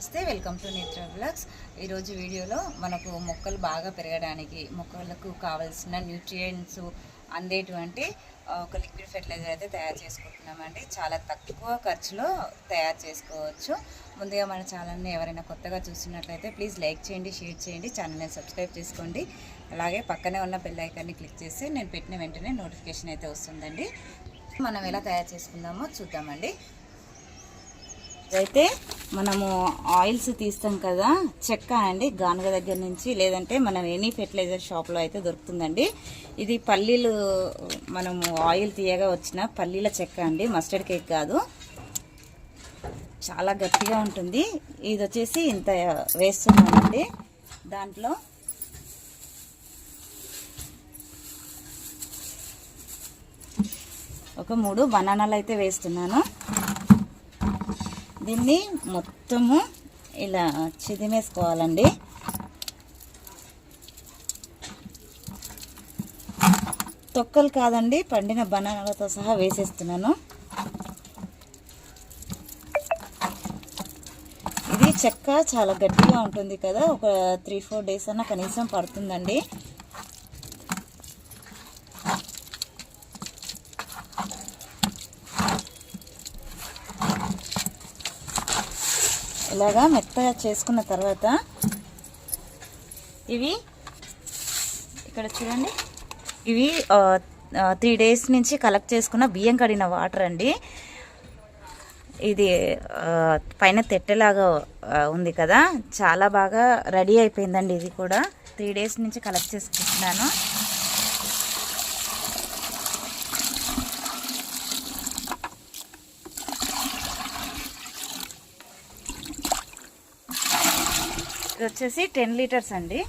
నమస్తే, welcome to నేత్ర blogs. ఈరోజు వీడియోలో మనకు మొక్కలు బాగా పెరగడానికి మొక్కలకు కావాల్సిన న్యూట్రియంట్స్ అందేటువంటి ఒక లిక్విడ్ ఫెర్టిలైజర్ అయితే తయారు చేసుకుంటున్నామండి. చాలా తక్కువ ఖర్చులో తయారు చేసుకోవచ్చు. ముందుగా మన ఛానల్ని ఎవరైనా కొత్తగా చూస్తున్నట్లయితే ప్లీజ్ లైక్ చేయండి, షేర్ చేయండి, ఛానల్ని సబ్స్క్రైబ్ చేసుకోండి. అలాగే పక్కనే ఉన్న బెల్ ఐకాన్ని క్లిక్ చేస్తే నేను పెట్టిన వెంటనే నోటిఫికేషన్ అయితే వస్తుందండి. మనం ఎలా తయారు చేసుకుందామో చూద్దామండి. అయితే మనము ఆయిల్స్ తీస్తాం కదా, చెక్క అండి, గానుగ దగ్గర నుంచి, లేదంటే మనం ఎనీ ఫెర్టిలైజర్ షాప్లో అయితే దొరుకుతుందండి. ఇది పల్లీలు, మనము ఆయిల్ తీయగా వచ్చిన పల్లీల చెక్క అండి, మస్టర్డ్ కేక్ కాదు. చాలా గట్టిగా ఉంటుంది. ఇది వచ్చేసి ఇంత వేస్తున్నానండి. దాంట్లో ఒక 3 బనానాలు అయితే వేస్తున్నాను. దీన్ని మొత్తము ఇలా చిదిమేసుకోవాలండి. తొక్కలు కాదండి, పండిన బనానాలతో సహా వేసేస్తున్నాను. ఇది చెక్క చాలా గట్టిగా ఉంటుంది కదా, ఒక 3-4 డేస్ అన్న కనీసం పడుతుందండి. ఇలాగా మెత్తగా చేసుకున్న తర్వాత ఇవి ఇక్కడ చూడండి, ఇవి 3 డేస్ నుంచి కలెక్ట్ చేసుకున్న బియ్యం కడిగిన వాటర్ అండి. ఇది పైన తెట్టెలాగా ఉంది కదా, చాలా బాగా రెడీ అయిపోయిందండి. ఇది కూడా 3 డేస్ నుంచి కలెక్ట్ చేసుకుంటున్నాను. ఇది వచ్చేసి 10 లీటర్స్ అండి,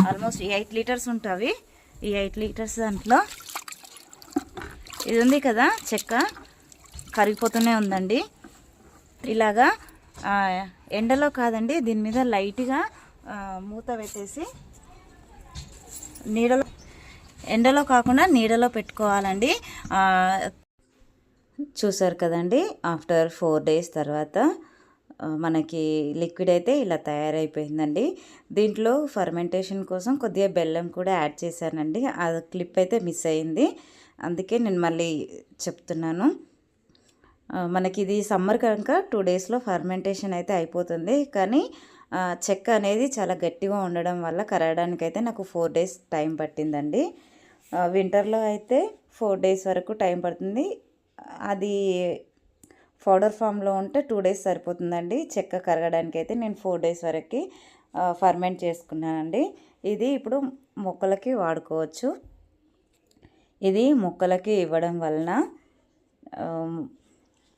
ఆల్మోస్ట్ 8 లీటర్స్ ఉంటుంది. ఈ 8 లీటర్స్ దాంట్లో ఇది ఉంది కదా, చెక్క కరిగిపోతూనే ఉందండి. ఇలాగా ఎండలో కాదండి, దీని మీద లైట్గా మూత పెట్టేసి నీడలో, ఎండలో కాకుండా నీడలో పెట్టుకోవాలండి. చూసారు కదండి, ఆఫ్టర్ 4 డేస్ తర్వాత మనకి లిక్విడ్ అయితే ఇలా తయారైపోయిందండి. దీంట్లో ఫర్మెంటేషన్ కోసం కొద్దిగా బెల్లం కూడా యాడ్ చేశానండి. ఆ క్లిప్ అయితే మిస్ అయింది, అందుకే నేను మళ్ళీ చెప్తున్నాను. మనకి ఇది సమ్మర్ కనుక 2 డేస్లో ఫర్మెంటేషన్ అయితే అయిపోతుంది. కానీ చెక్క అనేది చాలా గట్టిగా ఉండడం వల్ల కరగడానికి అయితే నాకు 4 డేస్ టైం పట్టిందండి. వింటర్లో అయితే 4 డేస్ వరకు టైం పడుతుంది. అది పౌడర్ ఫామ్లో ఉంటే 2 డేస్ సరిపోతుందండి. చెక్క కరగడానికి అయితే నేను 4 డేస్ వరకు ఫర్మెంట్ చేసుకున్నానండి. ఇది ఇప్పుడు మొక్కలకి వాడుకోవచ్చు. ఇది మొక్కలకి ఇవ్వడం వలన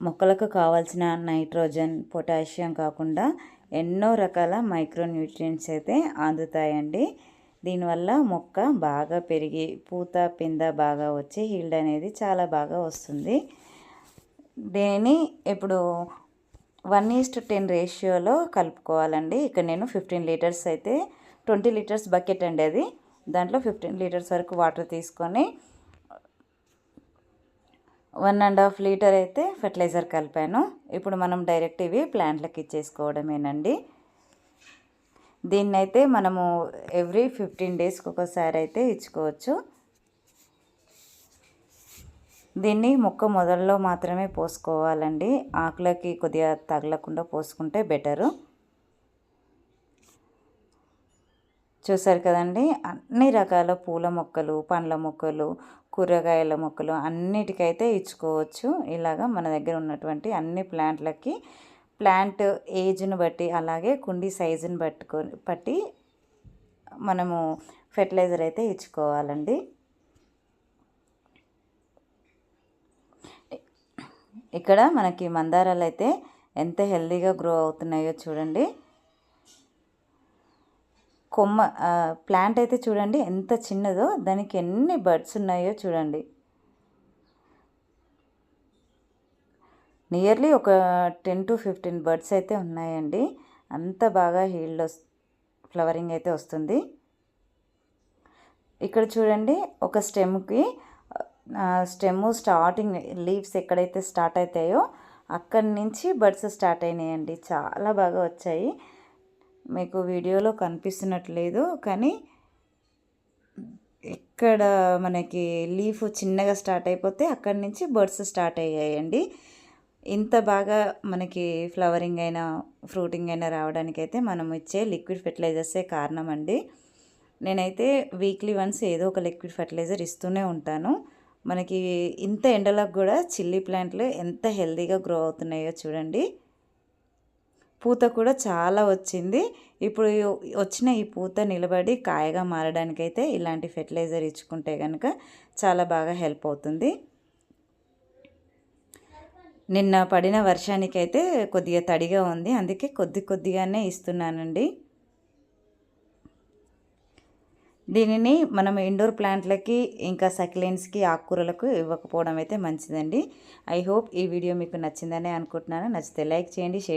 మొక్కలకు కావాల్సిన నైట్రోజన్, పొటాషియం కాకుండా ఎన్నో రకాల మైక్రో న్యూట్రియంట్స్ అయితే అందుతాయండి. దీనివల్ల మొక్క బాగా పెరిగి పూత పింద బాగా వచ్చి హీల్డ్ అనేది చాలా బాగా వస్తుంది. దీనిని ఇప్పుడు 1:10 రేషియోలో కలుపుకోవాలండి. ఇక్కడ నేను 15 లీటర్స్ అయితే 20 లీటర్స్ బకెట్ అండి అది, దాంట్లో 15 లీటర్స్ వరకు వాటర్ తీసుకొని 1.5 లీటర్ అయితే ఫెర్టిలైజర్ కలిపాను. ఇప్పుడు మనం డైరెక్ట్ ఇవి ప్లాంట్లకు ఇచ్చేసుకోవడమేనండి. దీన్నైతే మనము ఎవ్రీ 15 డేస్కి ఒకసారి అయితే ఇచ్చుకోవచ్చు. దీన్ని మొక్క మొదల్లో మాత్రమే పోసుకోవాలండి, ఆకులకి కొద్దిగా తగలకుండా పోసుకుంటే బెటరు. చూసారు కదండి, అన్ని రకాల పూల మొక్కలు, పండ్ల మొక్కలు, కూరగాయల మొక్కలు అన్నిటికైతే ఇచ్చుకోవచ్చు. ఇలాగా మన దగ్గర ఉన్నటువంటి అన్ని ప్లాంట్లకి ప్లాంట్ ఏజ్ను బట్టి, అలాగే కుండీ సైజుని బట్టి మనము ఫెర్టిలైజర్ అయితే ఇచ్చుకోవాలండి. ఇక్కడ మనకి మందారాలు అయితే ఎంత హెల్తీగా గ్రో అవుతున్నాయో చూడండి. కొమ్మ ప్లాంట్ అయితే చూడండి ఎంత చిన్నదో, దానికి ఎన్ని బడ్స్ ఉన్నాయో చూడండి. నియర్లీ ఒక 10 to 15 బడ్స్ అయితే ఉన్నాయండి. అంత బాగా హీల్డ్ ఫ్లవరింగ్ అయితే వస్తుంది. ఇక్కడ చూడండి, ఒక స్టెమ్ స్టార్టింగ్ లీవ్స్ ఎక్కడైతే స్టార్ట్ అవుతాయో అక్కడి నుంచి బడ్స్ స్టార్ట్ అయినాయండి. చాలా బాగా వచ్చాయి. మీకు వీడియోలో కనిపిస్తున్నట్లేదు కానీ ఇక్కడ మనకి లీఫ్ చిన్నగా స్టార్ట్ అయిపోతే అక్కడి నుంచి బర్డ్స్ స్టార్ట్ అయ్యాయండి. ఇంత బాగా మనకి ఫ్లవరింగ్ అయినా ఫ్రూటింగ్ అయినా రావడానికైతే మనం ఇచ్చే లిక్విడ్ ఫెర్టిలైజర్సే కారణం అండి. నేనైతే వీక్లీ వన్స్ ఏదో ఒక లిక్విడ్ ఫెర్టిలైజర్ ఇస్తూనే ఉంటాను. మనకి ఇంత ఎండలకు కూడా చిల్లీ ప్లాంట్లు ఎంత హెల్తీగా గ్రో అవుతున్నాయో చూడండి. పూత కూడా చాలా వచ్చింది. ఇప్పుడు వచ్చిన ఈ పూత నిలబడి కాయగా మారడానికైతే ఇలాంటి ఫెర్టిలైజర్ ఇచ్చుకుంటే కనుక చాలా బాగా హెల్ప్ అవుతుంది. నిన్న పడిన వర్షానికైతే కొద్దిగా తడిగా ఉంది, అందుకే కొద్దిగానే ఇస్తున్నానండి. దీనిని మనం ఇండోర్ ప్లాంట్లకి ఇంకా సక్యులెంట్స్కి ఆకుకూరలకు ఇవ్వకపోవడం అయితే మంచిదండి. ఐ హోప్ ఈ వీడియో మీకు నచ్చిందని అనుకుంటున్నాను. నచ్చితే లైక్ చేయండి, షేర్